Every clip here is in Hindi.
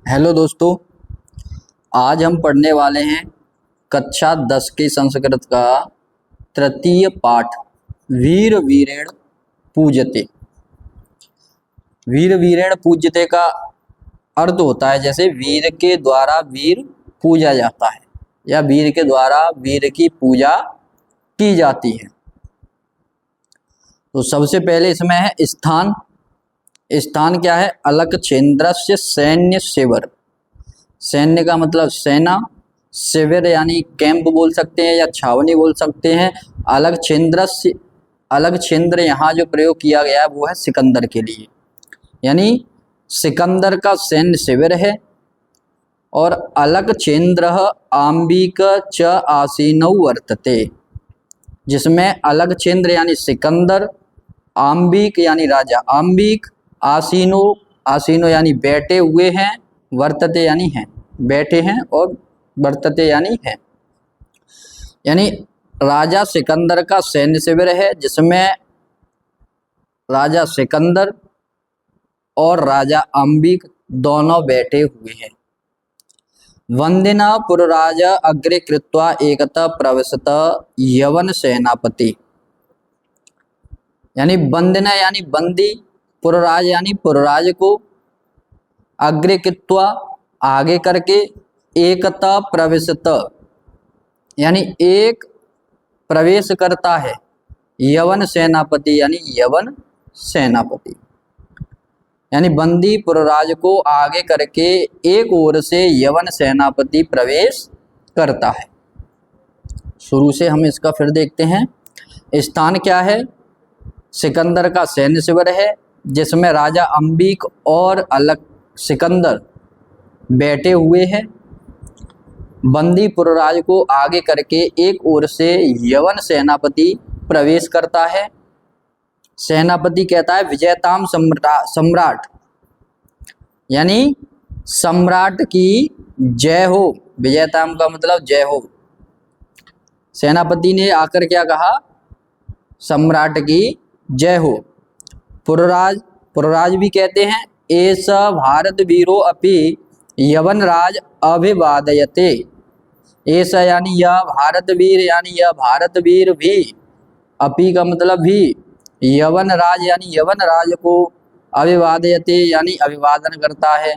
हेलो दोस्तों, आज हम पढ़ने वाले हैं कक्षा 10 के संस्कृत का तृतीय पाठ वीर वीरेण पूज्यते। वीर वीरेण पूज्यते का अर्थ होता है जैसे वीर के द्वारा वीर पूजा जाता है या वीर के द्वारा वीर की पूजा की जाती है। तो सबसे पहले इसमें है स्थान। स्थान क्या है? अलकछेन्द्रस्य सैन्य शिविर। सैन्य का मतलब सेना, शिविर यानी कैंप बोल सकते हैं या छावनी बोल सकते हैं। अलकछेन्द्र यहाँ जो प्रयोग किया गया है वो है सिकंदर के लिए, यानी सिकंदर का सैन्य शिविर है। और अलकछेन्द्र आम्बिक च आसीनौ वर्तते, जिसमें अलकछेन्द्र यानी सिकंदर, आम्बिक यानी राजा आम्बिक, आसीनो यानी बैठे हुए हैं, वर्तते यानी हैं, बैठे हैं, और वर्तते यानी हैं। यानी राजा सिकंदर का सैन्य शिविर है जिसमें राजा सिकंदर और राजा अंबिक दोनों बैठे हुए हैं। वंदिना पुरराज अग्रे कृत्वा एकता प्रविशत यवन सेनापति, यानी वंदना यानी बंदी, पुरराज यानी पुरराज को, अग्रे कृत्वा आगे करके, एकता प्रविशत यानी एक प्रवेश करता है, यवन सेनापति यानी यवन सेनापति, यानी बंदी पुरराज को आगे करके एक ओर से यवन सेनापति प्रवेश करता है। शुरू से हम इसका फिर देखते हैं। स्थान क्या है? सिकंदर का सैन्य शिविर है जिसमें राजा अंबिक और अलग सिकंदर बैठे हुए हैं। बंदी पुरराज को आगे करके एक ओर से यवन सेनापति प्रवेश करता है। सेनापति कहता है विजयताम सम्राट, यानी सम्राट की जय हो। विजयताम का मतलब जय हो। सेनापति ने आकर क्या कहा? सम्राट की जय हो। पुरराज भी कहते हैं एस भारत वीरो अपि यवन राज अभिवादयते। ऐसा यानी यह भारत वीर, यानी यह भारत वीर भी, अपि का मतलब भी, यवन राज यानी यवन राज को, अभिवादयते यानी अभिवादन करता है।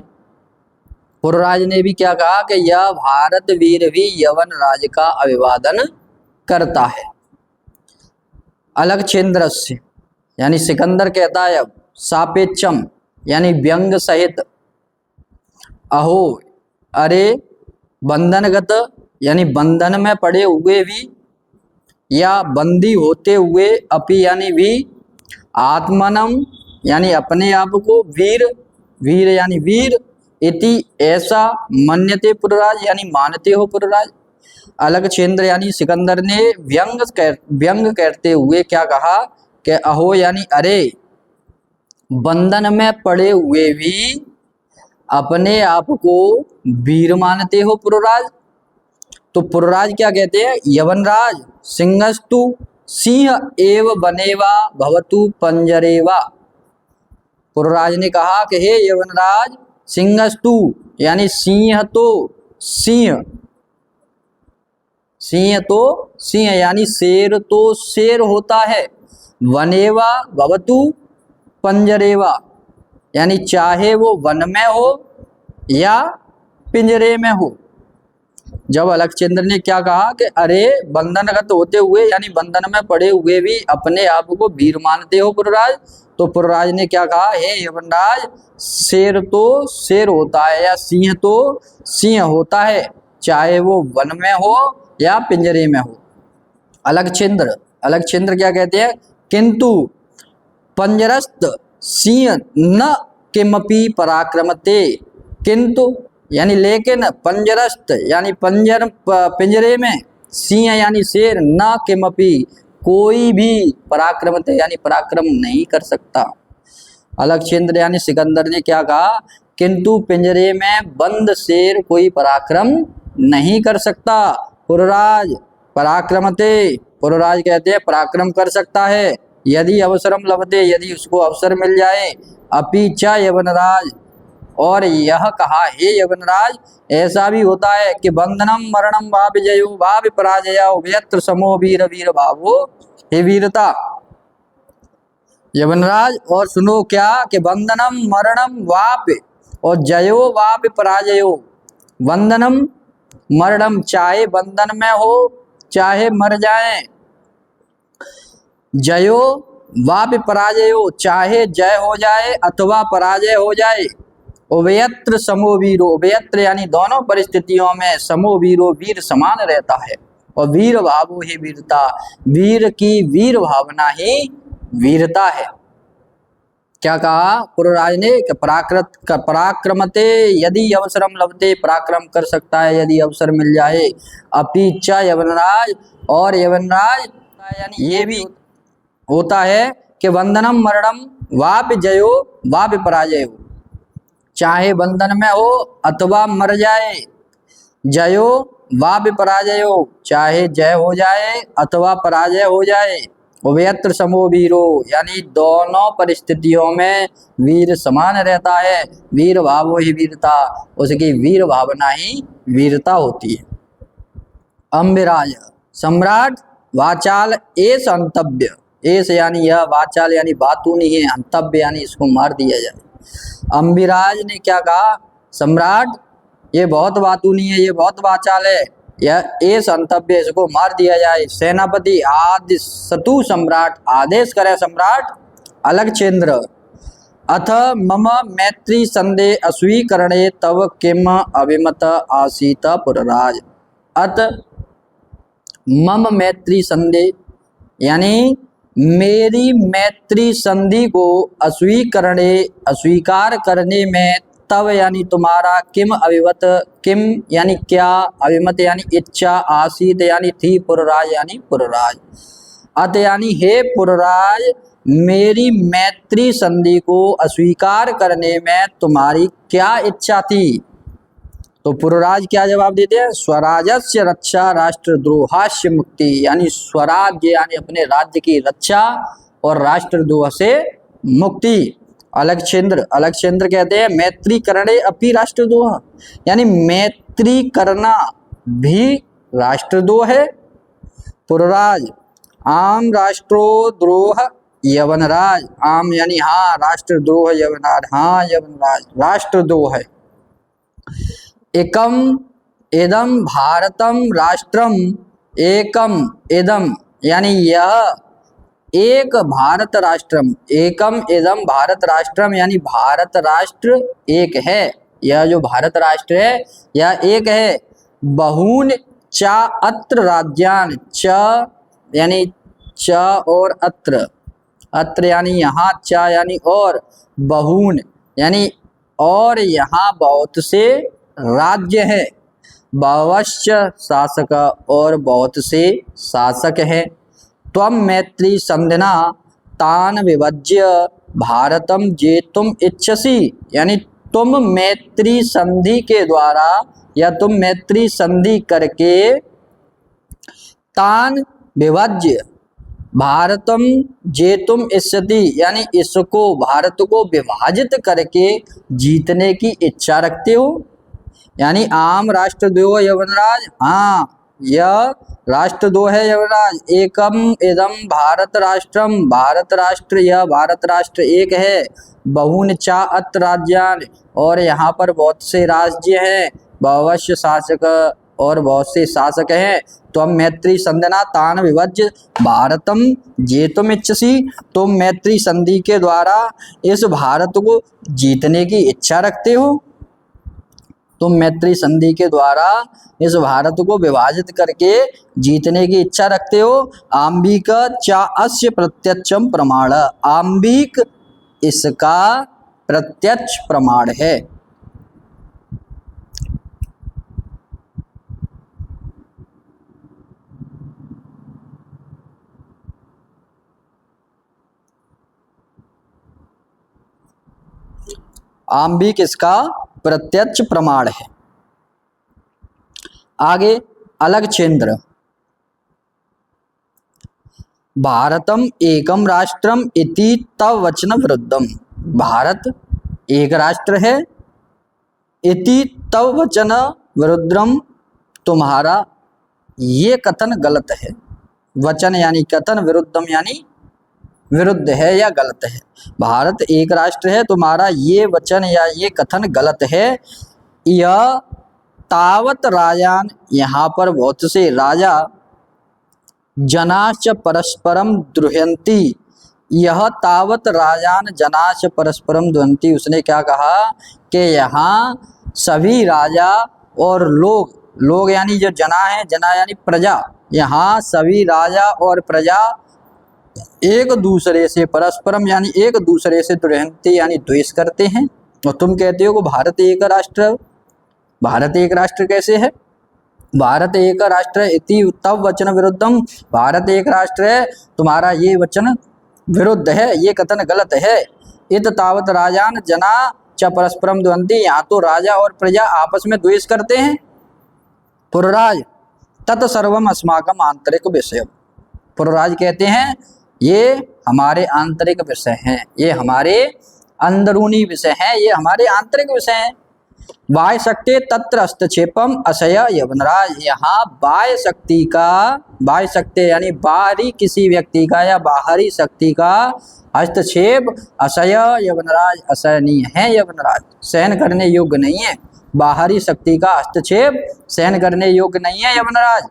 पुरराज ने भी क्या कहा कि यह भारत वीर भी यवन राज का अभिवादन करता है। अलकछेन्द्रस्य यानी सिकंदर कहता है अब सापेक्षम यानी व्यंग सहित, अहो अरे, बंधनगत यानी बंधन में पड़े हुए भी या बंदी होते हुए, अपि यानी भी, आत्मनम यानी अपने आप को, वीर यानी वीर, इति ऐसा, मन्यते पुरराज यानी मानते हो पुरराज। अलकछेन्द्र यानी सिकंदर ने व्यंग करते हुए क्या कहा कि अहो यानी अरे, बंधन में पड़े हुए भी अपने आप को वीर मानते हो पुरराज। तो पुरराज क्या कहते हैं? यवनराज सिंहस्तु सिंह एव बनेवा भवतु पंजरेवा। पुरराज ने कहा कि हे यवनराज, सिंहस्तु यानी सिंह तो सिंह यानी शेर तो शेर होता है, वनेवा भवतु पंजरेवा यानी चाहे वो वन में हो या पिंजरे में हो। जब अलकचंद्र ने क्या कहा कि अरे, बंधनगत होते हुए यानी बंधन में पड़े हुए भी अपने आप को वीर मानते हो पुरराज, तो पुरराज ने क्या कहा? हे यवनराज, शेर तो शेर होता है या सिंह तो सिंह होता है, चाहे वो वन में हो या पिंजरे में हो। अलकछेन्द्र क्या कहते हैं? किंतु पंजरस्त सिंह न किमपि पराक्रमते। किंतु यानी लेकिन, पंजरस्त यानी पिंजरे में, सिंह यानी शेर, न किमपि कोई भी, पराक्रमते यानी पराक्रम नहीं कर सकता। अलकछेन्द्र यानी सिकंदर ने क्या कहा? किंतु पिंजरे में बंद शेर कोई पराक्रम नहीं कर सकता। पुरराज पराक्रमते, पुरराज कहते हैं पराक्रम कर सकता है, यदि अवसरम लभते, यदि उसको अवसर मिल जाए। अपि च यवनराज, और यह कहा, हे यवनराज, ऐसा भी होता है कि बंधनम मरणम वा विजयो वा विपराजय उभयत्र समो वीर वीर भावो। हे वीरता यवनराज, और सुनो क्या कि बंधनम मरणम वाप और जयो वाप पराजयो। बंधनम मरणम, चाहे बंधन में हो चाहे मर जाए, जयो वाप पराजयो, चाहे जय हो जाए अथवा पराजय हो जाए। उभयत्र समो वीरो, उभयत्र यानी दोनों परिस्थितियों में समो वीरो, वीर समान रहता है। और वीर भावो ही वीरता, वीर की वीर भावना ही वीरता है। क्या कहा पुरराज ने कि पराक्रमते यदि अवसरम लभते, पराक्रम कर सकता है यदि अवसर मिल जाए। अपीचा यवनराज, और यवनराज यानी ये भी होता है कि बंधनम मरणम वाप जयो वाप पराजय हो, चाहे बंधन में हो अथवा मर जाए। जयो वाप पराजय हो, चाहे जय हो जाए अथवा पराजय हो जाए। उभयत्र समो वीरो, यानी दोनों परिस्थितियों में वीर समान रहता है। वीर भावो ही वीरता, उसकी वीर भावना ही वीरता होती है। अम्बिराज सम्राट वाचाल एस अंतव्य, एस यानी यह, वाचाल यानी बातू नहीं है, अंतव्य यानी इसको मार दिया जाए। अम्बिराज ने क्या कहा, सम्राट ये बहुत बातू नहीं है, ये बहुत वाचाल है, यह एस अंतव्य, इसको मार दिया जाए। सेनापति आदि सतु सम्राट, आदेश करे सम्राट अलगचेंद्र। अथ मम मैत्री संदेह अस्वीकरणे तव किम अभिमत आसीत पुरराज। अत मम मैत्री संदेह, यानी मेरी मैत्री संधि को अस्वीकार करने में तब यानी तुम्हारा, किम अभिमत, किम यानी क्या, अभिमत यानी इच्छा, आसीत यानी थी, पुरराज यानी पुरराज। अत यानी हे पुरराज, मेरी मैत्री संधि को अस्वीकार करने में तुम्हारी क्या इच्छा थी। तो पुरराज क्या जवाब देते हैं, स्वराजस्य रक्षा राष्ट्रद्रोहास्य मुक्ति, यानी स्वराज्य यानी अपने राज्य की रक्षा और राष्ट्रद्रोह से मुक्ति। अलगचेंद्र कहते हैं मैत्री करणे अपि राष्ट्रद्रोह, यानी मैत्री करना भी राष्ट्रद्रोह है। पुरराज आम राष्ट्रद्रोह यवनराज, आम यानी हाँ, राष्ट्रद्रोह यवनराज, हाँ यवनराज राष्ट्रद्रोह है। एकम इदम भारतम राष्ट्रम, एकम इदम यानी यह एक भारत राष्ट्रम, एकम इदम भारत राष्ट्रम यानी भारत राष्ट्र एक है, यह जो भारत राष्ट्र है यह एक है। बहून चा अत्र राज्यान, च यानी च और अत्र, अत्र यानी यहाँ, चा यानी और, बहून यानी और यहाँ बहुत से राज्य है। बहवश्च शासक, और बहुत से शासक हैं। त्वं मैत्री संधिना तान विभज्य भारतम जेतुम इच्छसि, यानी तुम मैत्री संधि के द्वारा या तुम मैत्री संधि करके तान विभज्य भारतम जेतुम इच्छति, यानी इसको भारत को विभाजित करके जीतने की इच्छा रखते हो। यानी आम राष्ट्रद्रोह यवनराज, हाँ यह राष्ट्रद्रोह है यवनराज। एकम इदम भारत राष्ट्रम, भारत राष्ट्र, यह भारत राष्ट्र एक है। बहून चा अत्र राज्यान, और यहाँ पर बहुत से राज्य हैं। बहवश्य शासक, और बहुत से शासक हैं। तुम मैत्री संधिना तान विभज्य भारतम जेतुम इच्छसि, तुम मैत्री संधि के द्वारा इस भारत को जीतने की इच्छा रखते हो। तुम मैत्री संधि के द्वारा इस भारत को विभाजित करके जीतने की इच्छा रखते हो। आम्बिक चा अस्य प्रत्यक्षम प्रमाण, आम्बिक इसका प्रत्यक्ष प्रमाण है। आम्बिक इसका प्रत्यक्ष प्रमाण है। आगे अलगचेंद्र, भारतम एकम राष्ट्रम इति तव वचन विरुद्धम, भारत एक राष्ट्र है इति तव वचन विरुद्धम, तुम्हारा ये कथन गलत है। वचन यानी कथन, विरुद्धम यानी विरुद्ध है या गलत है। भारत एक राष्ट्र है, तुम्हारा ये वचन या ये कथन गलत है। यह तावत राजान, यहाँ पर बहुत से राजा, जनाश्च परस्परम द्रुह्यन्ति, यह तावत राजान जनाश्च परस्परम द्रुह्यन्ति, उसने क्या कहा कि यहाँ सभी राजा और लोग यानी जो जना है, जना यानी प्रजा, यहाँ सभी राजा और प्रजा एक दूसरे से परस्परम यानी एक दूसरे से द्रुह्यन्ति यानी द्वेष करते हैं। और तुम कहते हो कि भारत एक राष्ट्र है। भारत एक राष्ट्र कैसे है? भारत एक राष्ट्र है इति तव वचन विरुद्धम, भारत एक राष्ट्र है, तुम्हारा ये वचन विरुद्ध है, ये कथन गलत है। इत तावत राजान जना च परस्परम द्वंद्वन्ति, यहाँ तो राजा और प्रजा आपस में द्वेष करते हैं। पुरराज तत्सर्वम अस्माकम आंतरिक विषय, पुरराज कहते हैं ये हमारे आंतरिक विषय हैं, ये हमारे अंदरूनी विषय हैं, ये हमारे आंतरिक विषय हैं। बाह्य शक्ति तत्र हस्तक्षेपम अशय यवनराज, यहाँ बाह्य शक्ति का, बाह्य शक्ति यानी बाहरी किसी व्यक्ति का या बाहरी शक्ति का हस्तक्षेप अशय यवनराज, असहनीय है यवनराज, सहन करने योग्य नहीं है। बाहरी शक्ति का हस्तक्षेप सहन करने योग्य नहीं है यवनराज।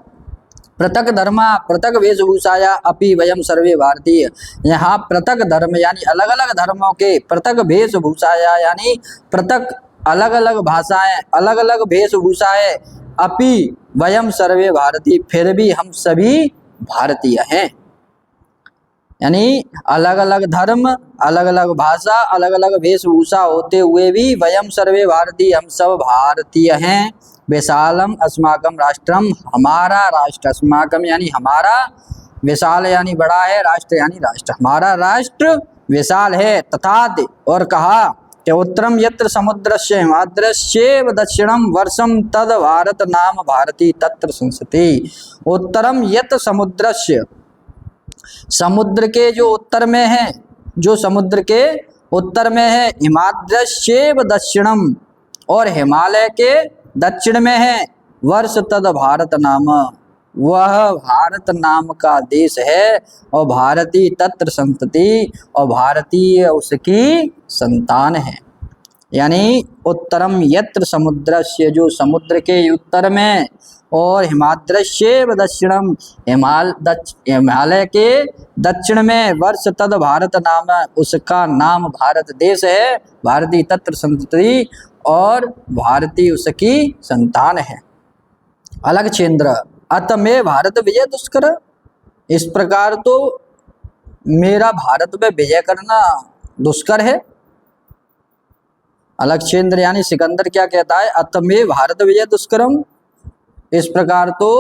पृथक धर्मा पृथक वेशभूषाया अपि वयम सर्वे भारतीय, यहाँ पृथक धर्म यानी अलग अलग धर्मों के, पृथक वेशभूषाया यानी पृथक अलग अलग भाषाएं, अलग अलग वेशभूषाएं, अपि वयम सर्वे भारतीय, फिर भी हम सभी भारतीय हैं। यानी अलग अलग धर्म, अलग अलग भाषा, अलग अलग वेशभूषा होते हुए भी वयम सर्वे भारतीय, हम सब भारतीय हैं। विशालम अस्माकम राष्ट्रम, हमारा राष्ट्र, अस्माकम यानी हमारा, विशाल यानी बड़ा है, राष्ट्र यानी राष्ट्र, हमारा राष्ट्र विशाल है। तथा और कहा कि उत्तरम यत्र समुद्रस्य हिमाद्रस्यैव दक्षिणम वर्षम तद भारत नाम भारती तत्र संसति। उत्तरम यत् समुद्रस्य, समुद्र के जो उत्तर में है, जो समुद्र के उत्तर में है, हिमाद्रस्यैव दक्षिणम, और हिमालय के दक्षिण में है, वर्ष तद भारत नाम, वह भारत नाम का देश है, और भारती तत्र संतति, और भारतीय उसकी संतान है। यानी उत्तरम यत्र समुद्रस्य, जो समुद्र के उत्तर में, और हिमाद्रस्यैव दक्षिणम, हिमालय के दक्षिण में, वर्ष तद भारत नाम, उसका नाम भारत देश है, भारती तत्र संतति, और भारती उसकी संतान है। अलग क्षेत्र अत में भारत विजय दुष्कर, इस प्रकार तो मेरा भारत में विजय करना दुष्कर है। अलग क्षेत्र यानी सिकंदर क्या कहता है, अत में भारत विजय दुष्करम, इस प्रकार तो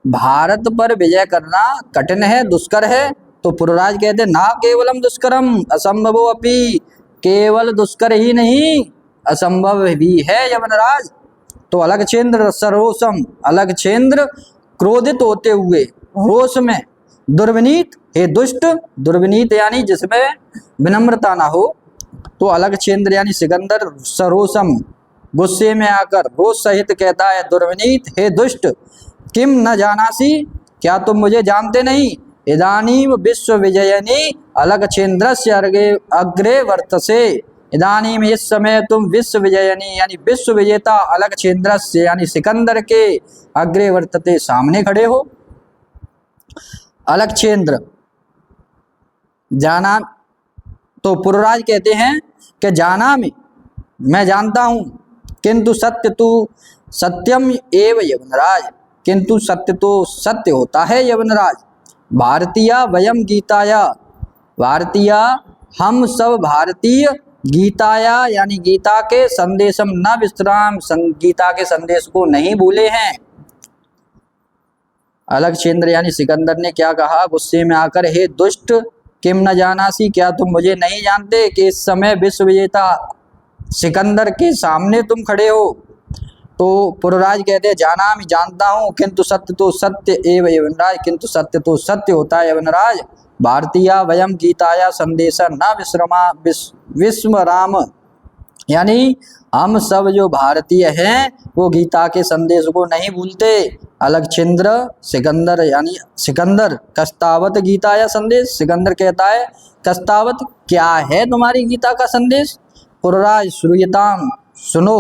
भारत पर विजय करना कठिन है, दुष्कर है। तो पुरराज कहते ना केवलम दुष्करम असंभवो अपि, केवल दुष्कर ही नहीं असंभव भी है यवनराज। तो अलग क्षेत्र सरोसम, अलग क्षेत्र क्रोधित होते हुए, रोष में, दुर्विनीत हे दुष्ट, दुर्विनीत यानी जिसमें विनम्रता ना हो, तो अलग क्षेत्र यानी सिकंदर सरोसम, गुस्से में आकर रोष सहित कहता है, दुर्विनीत हे दुष्ट, किम न जानासी, क्या तुम मुझे जानते नहीं, इदानीम विश्व विजयनी अलग क्षेत्रस्य अग्रे वर्तसे, इदानीम इस समय तुम विश्व विजयनी यानी विश्व विजेता अलग क्षेत्रस्य यानी सिकंदर के अग्रे वर्तते सामने खड़े हो। अलग क्षेत्र जाना, तो पुरराज कहते हैं कि जाना मैं जानता हूं, किंतु सत्य तो सत्यम एव यवनराज, किंतु सत्य तो सत्य होता है यवनराज। भारतीय वयम गीताया, भारतीय हम सब भारतीय, गीताया यानी गीता के संदेशम न विश्राम, गीता के संदेश को नहीं भूले हैं। अलग क्षेत्र यानी सिकंदर ने क्या कहा गुस्से में आकर, हे दुष्ट किम न जानासी, क्या तुम मुझे नहीं जानते कि इस समय विश्व विजेता सिकंदर के सामने तुम खड़े हो। तो पुरराज कहते हैं जाना मैं जानता हूँ, किंतु सत्य तो सत्य एव यवनराज, किंतु सत्य तो सत्य होता है यवनराज। भारतीय वयम गीताया संदेश न विश्रमा विस्मराम, यानी हम सब जो भारतीय हैं वो गीता के संदेश को नहीं भूलते। अलकचंद्र सिकंदर यानी सिकंदर कस्तावत गीता या संदेश। सिकंदर कहता है कस्तावत क्या है तुम्हारी गीता का संदेश। पुरराज श्रूयताम सुनो।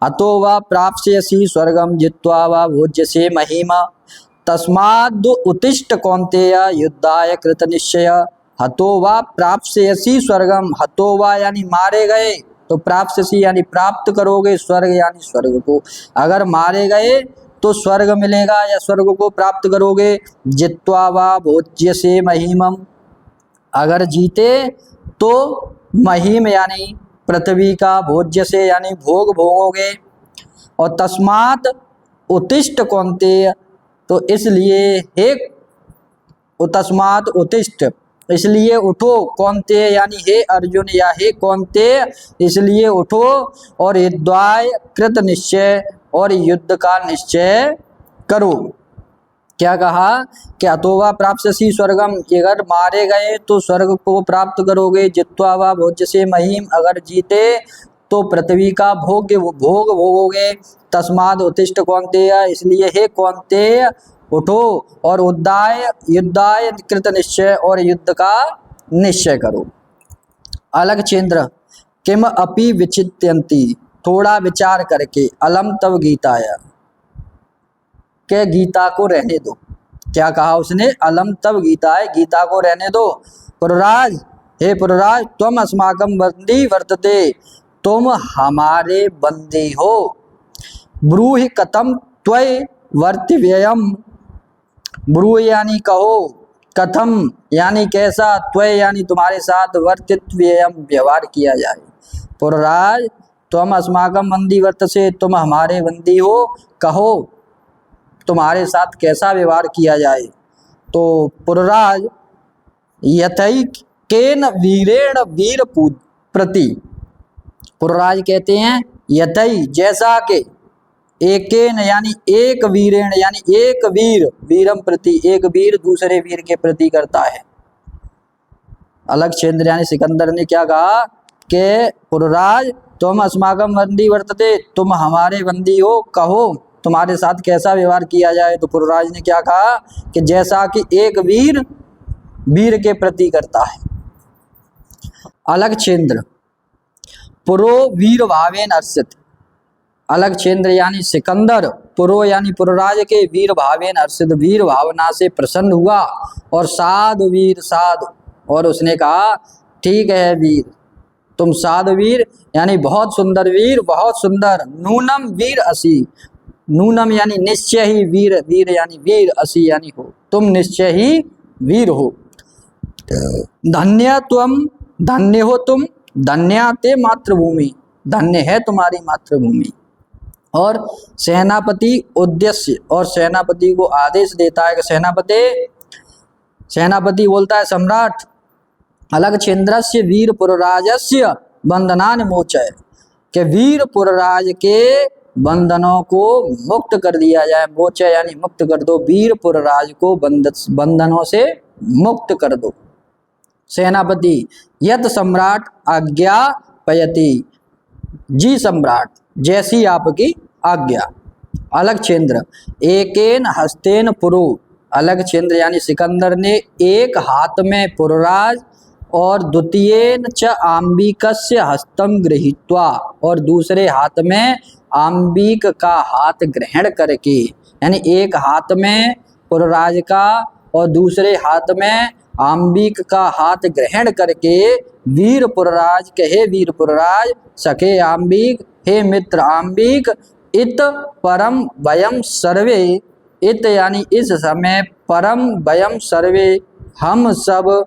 अतो वा प्राप्स्यसि स्वर्गम जित्वा वा भोज्यसे महिमा तस्माद् उत्तिष्ठ कौन्तेय युद्धाय कृत निश्चय। हतो वा प्राप्स्यसि स्वर्गम। हतो वा यानी मारे गए, तो प्राप्स्यसि यानी प्राप्त करोगे, स्वर्ग यानी स्वर्ग को। अगर मारे गए तो स्वर्ग मिलेगा या स्वर्ग को प्राप्त करोगे। जित्वा वा भोज्यसे महिमम। अगर जीते तो महिम यानी पृथ्वी का, भोज्य से यानी भोग भोगोगे। और तस्मात् उत्तिष्ठ कौन्तेय, तो इसलिए हे तस्मात् उत्तिष्ठ इसलिए उठो, कौन्तेय यानी हे अर्जुन या हे कौन्तेय इसलिए उठो। और युद्धाय कृत निश्चय, और युद्ध का निश्चय करो। क्या कहा कि अतोवा प्राप्स्यसि स्वर्गम, अगर मारे गए तो स्वर्ग को प्राप्त करोगे। जित्वा वा भोज्यसे महिम, अगर जीते तो पृथ्वी का भोग भोगोगे। तस्माद् उत्तिष्ठ कौन्तेय, इसलिए हे कौन्तेय उठो। और युद्धाय कृत निश्चय, और युद्ध का निश्चय करो। अलकचंद्र किम अपि विचित्यन्ति, थोड़ा विचार करके। अलम तब गीताया, के गीता को रहने दो। क्या कहा उसने, अलम तब गीताय, गीता को रहने दो। पुरराज, हे पुरराज तुम अस्माकं बंदी वर्तते, तुम हमारे बंदी हो। ब्रूहि कथम त्वयि वर्तव्यम। ब्रूहि यानी कहो, कथम यानी कैसा, त्वयि यानी तुम्हारे साथ, वर्तव्यम व्यवहार किया जाए। पुरराज तुम अस्माकं बंदी वर्तसे, तुम हमारे बंदी हो, कहो तुम्हारे साथ कैसा व्यवहार किया जाए। तो पुरराज यथैकेन वीरेण वीर प्रति, पुरराज कहते हैं यथै जैसा के, एकेन यानी एक, वीरेण यानी एक वीर, वीरम प्रति एक वीर दूसरे वीर के प्रति करता है। अलकचंद्र यानी सिकंदर ने क्या कहा कि पुरराज तुम अस्माकं बंदी वर्तते, तुम हमारे बंदी हो, कहो तुम्हारे साथ कैसा व्यवहार किया जाए। तो पुरराज ने क्या कहा कि जैसा कि एक वीर वीर के प्रति करता है। अलकचंद्र पुरो वीर भावेन अर्षित। अलकचंद्र यानी सिकंदर, पुरो यानी पुरराज के, वीर भावेन अर्षित वीर भावना से प्रसन्न हुआ। और साधु वीर साधु, और उसने कहा ठीक है वीर, तुम साधु वीर यानी बहुत सुंदर वीर, बहुत सुंदर। नूनम वीर असी, नूनम यानी निश्चय ही, वीर वीर यानी वीर, असी यानी हो, तुम निश्चय ही वीर हो। धन्य तुम, धन्य हो तुम, धन्या ते मातृभूमि, धन्य है तुम्हारी मातृभूमि। और सेनापति उद्देश्य, और सेनापति को आदेश देता है कि सेनापति बोलता है सम्राट, अलकचंद्रस्य वीर पुरराजस्य बंधनान मोचय, कि वीर पुरराज के बंधनों को मुक्त कर दिया जाए। मोचय यानी मुक्त कर दो, वीर पुरराज को बंधनों से मुक्त कर दो। सेनापति यत सम्राट आज्ञा पयति, जी सम्राट जैसी आपकी आज्ञा। अलकचंद्र एकेन हस्तेन पुरो, अलकचंद्र यानी सिकंदर ने एक हाथ में पुरराज और द्वितीयेन च आंबिकस्य हस्तम गृहीत्वा, और दूसरे हाथ में आंबिक का हाथ ग्रहण करके, यानी एक हाथ में पुरराज का और दूसरे हाथ में आंबिक का हाथ ग्रहण करके वीर पुरराज कहे, वीर पुरराज सखे आंबिक, हे मित्र आंबिक, इत परम वयम सर्वे, इत यानी इस समय, परम वयम सर्वे हम सब,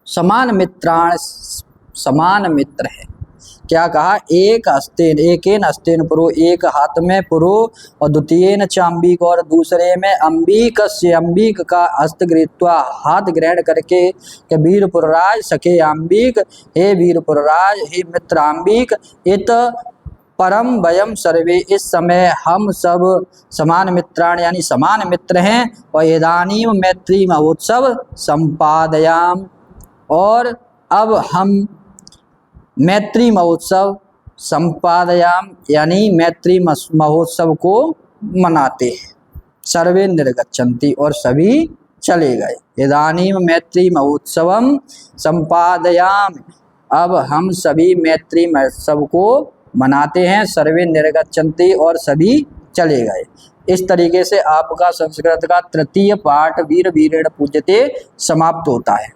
समान मित्राण समान मित्र है। क्या कहा, एक हस्तेन, एकेन हस्तेन पुरो, एक हाथ में पुरो, और द्वितीयेन च अंबिक, और दूसरे में अंबिक से, अंबिक का हस्त गृहीत्वा हाथ ग्रहण करके, कि वीर पुरराज सखे अंबिक, हे वीर पुरराज, हे मित्र अंबिक, इत परम वयम सर्वे, इस समय हम सब समान मित्राण यानी समान मित्र हैं। और इदानीम मैत्री महोत्सव संपादयाम, और अब हम मैत्री महोत्सव संपादयाम यानी मैत्री महोत्सव को मनाते हैं। सर्वे निर्गच्छन्ति और सभी चले गए। इदानीम मैत्री महोत्सवम संपादयाम, अब हम सभी मैत्री महोत्सव को मनाते हैं। सर्वे निर्गच्छन्ति और सभी चले गए। इस तरीके से आपका संस्कृत का तृतीय पाठ वीर वीरेण पूज्यते समाप्त होता है।